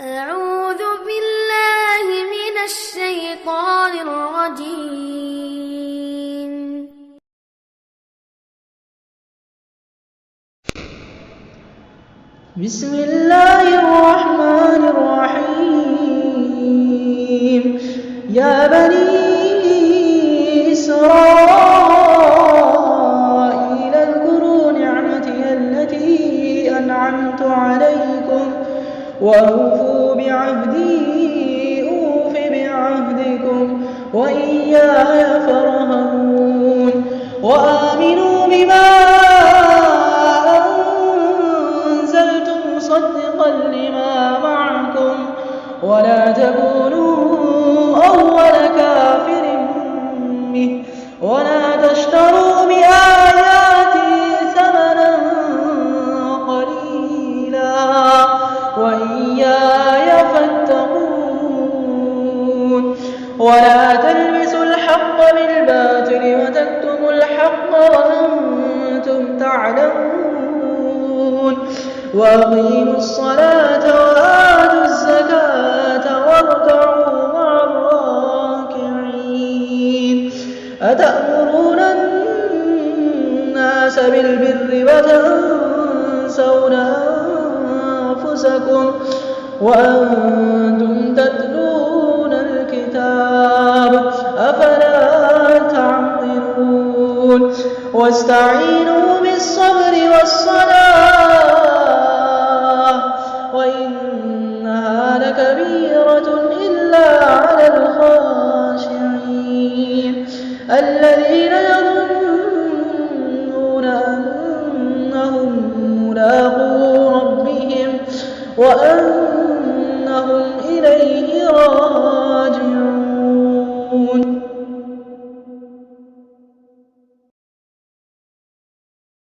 أعوذ بالله من الشيطان الرجيم. بسم الله الرحمن الرحيم. يا بني إسرائيل اذكروا نعمتي التي أنعمت عليكم وأوفوا بعهدي أوف بعهدكم وإياي فارهبون. وآمنوا بما أنزلت مصدقا لما معكم ولا تكونوا أول كافر به ولا تشتروا بآياتي ثمنا قليلا وإياي فاتقون. ولا تلبسوا الحق بالباطل وتكتموا الحق وأنتم تعلمون. وأقيموا الصلاة وآتوا الزكاة واركعوا مع الراكعين. أتأمرون الناس بالبر وتنسون أنفسكم وأنتم تتلون الكتاب أفلا تعقلون. واستعينوا بالصبر والصلاة وإنها لكبيرة إلا على الخاشعين الذين يظنون أنهم ملاقو ربهم وأنهم إليه راجعون.